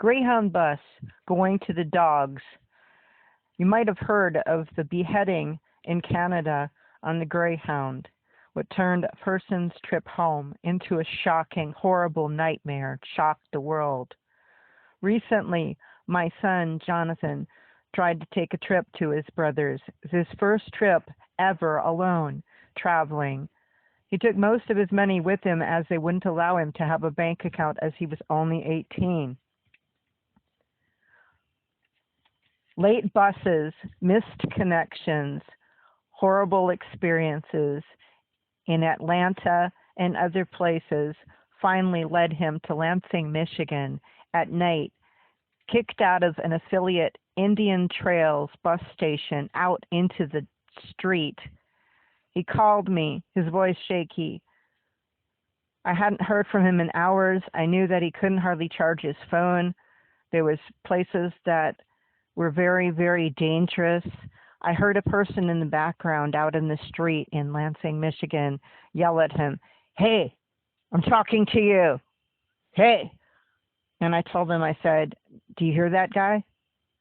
Greyhound bus going to the dogs. You might have heard of the beheading in Canada on the Greyhound, what turned a person's trip home into a shocking, horrible nightmare, shocked the world. Recently, my son, Jonathan, tried to take a trip to his brother's. It was his first trip ever alone, traveling. He took most of his money with him as they wouldn't allow him to have a bank account as he was only 18. Late buses, missed connections, horrible experiences in Atlanta and other places finally led him to Lansing, Michigan at night, kicked out of an affiliate Indian Trails bus station out into the street. He called me, his voice shaky. I hadn't heard from him in hours. I knew that he couldn't hardly charge his phone. There was places that were very, very dangerous. I heard a person in the background out in the street in Lansing, Michigan, yell at him, "Hey, I'm talking to you. Hey." And I told him, I said, "Do you hear that guy?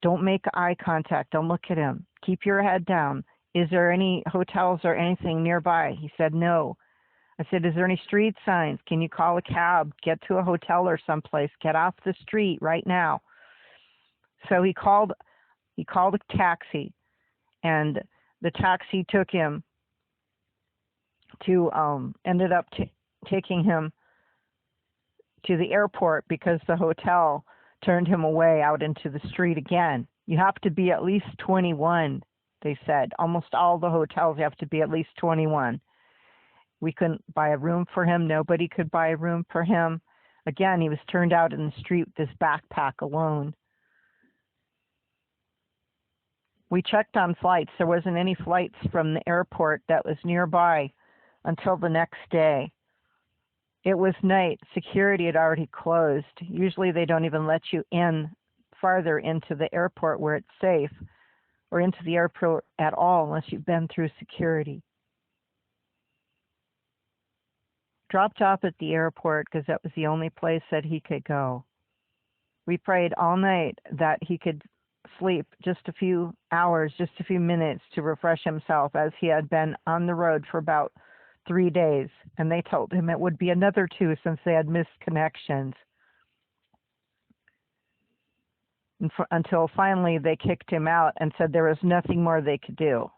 Don't make eye contact. Don't look at him. Keep your head down. Is there any hotels or anything nearby?" He said, "No." I said, "Is there any street signs? Can you call a cab, get to a hotel or someplace, get off the street right now?" So he called a taxi, and the taxi took him to, ended up taking him to the airport because the hotel turned him away out into the street again. You have to be at least 21, they said. Almost all the hotels you have to be at least 21. We couldn't buy a room for him. Nobody could buy a room for him. Again, he was turned out in the street with his backpack alone. We checked on flights. There wasn't any flights from the airport that was nearby until the next day. It was night. Security had already closed. Usually they don't even let you in farther into the airport where it's safe, or into the airport at all unless you've been through security. Dropped off at the airport because that was the only place that he could go. We prayed all night that he could sleep just a few hours, just a few minutes to refresh himself, as he had been on the road for about 3 days, and they told him it would be another 2 since they had missed connections. Until finally they kicked him out and said there was nothing more they could do.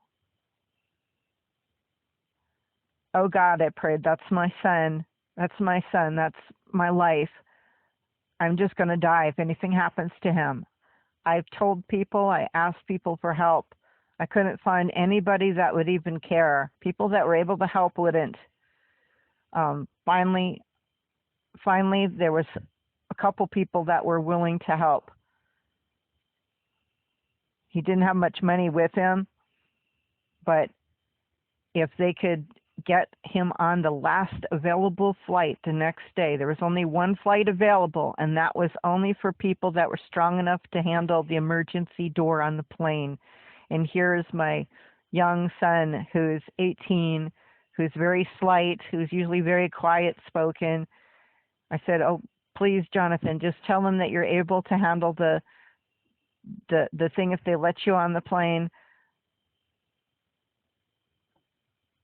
Oh God, I prayed, that's my son. That's my son. That's my life. I'm just going to die if anything happens to him. I've told people, I asked people for help. I couldn't find anybody that would even care. People that were able to help wouldn't. Finally, there was a couple people that were willing to help. He didn't have much money with him, but if they could get him on the last available flight the next day. There was only one flight available, and that was only for people that were strong enough to handle the emergency door on the plane. And here's my young son, who's 18, who's very slight, who's usually very quiet spoken. I said, "Oh, please, Jonathan, just tell them that you're able to handle the thing if they let you on the plane."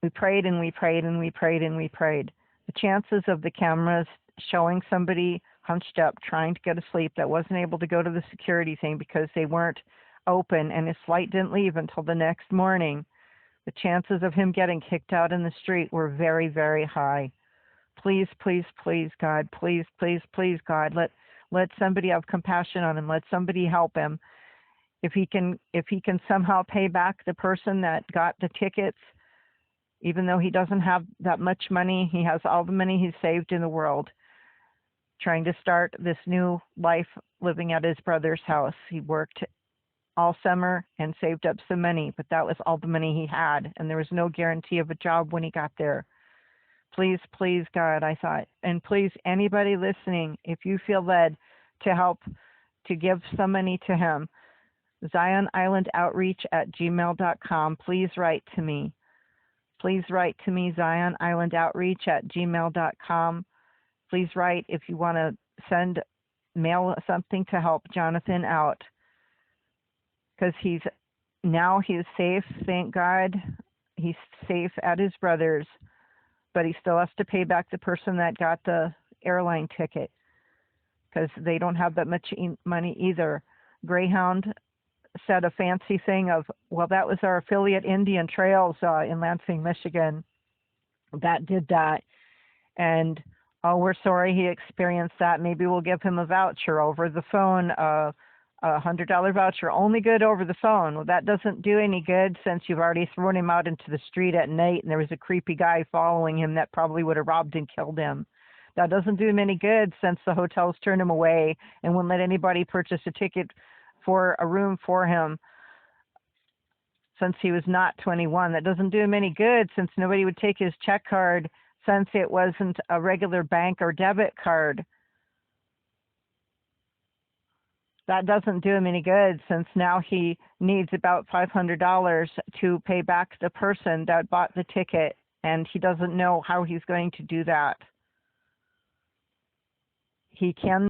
We prayed and we prayed and we prayed and we prayed. The chances of the cameras showing somebody hunched up trying to go to sleep that wasn't able to go to the security thing because they weren't open and his flight didn't leave until the next morning, the chances of him getting kicked out in the street were very, very high. Please, please, please, God, please, please, please, God, let somebody have compassion on him. Let somebody help him. If he can somehow pay back the person that got the tickets, even though he doesn't have that much money, he has all the money he's saved in the world, trying to start this new life living at his brother's house. He worked all summer and saved up some money, but that was all the money he had, and there was no guarantee of a job when he got there. Please, please, God, I thought, and please, anybody listening, if you feel led to help, to give some money to him, ZionIslandOutreach@gmail.com. Please write to me. Please write to me, ZionIslandOutreach@gmail.com. Please write if you want to send mail something to help Jonathan out, because he's safe, thank God. He's safe at his brother's, but he still has to pay back the person that got the airline ticket, because they don't have that much money either. Greyhound said a fancy thing of, well, that was our affiliate Indian Trails in Lansing, Michigan, that did that. And oh, we're sorry he experienced that. Maybe we'll give him a voucher over the phone, a $100 voucher, only good over the phone. Well, that doesn't do any good, since you've already thrown him out into the street at night and there was a creepy guy following him that probably would have robbed and killed him. That doesn't do him any good, since the hotels turned him away and wouldn't let anybody purchase a ticket for a room for him, since he was not 21. That doesn't do him any good, since nobody would take his check card, since it wasn't a regular bank or debit card. That doesn't do him any good, since now he needs about $500 to pay back the person that bought the ticket, and he doesn't know how he's going to do that. He can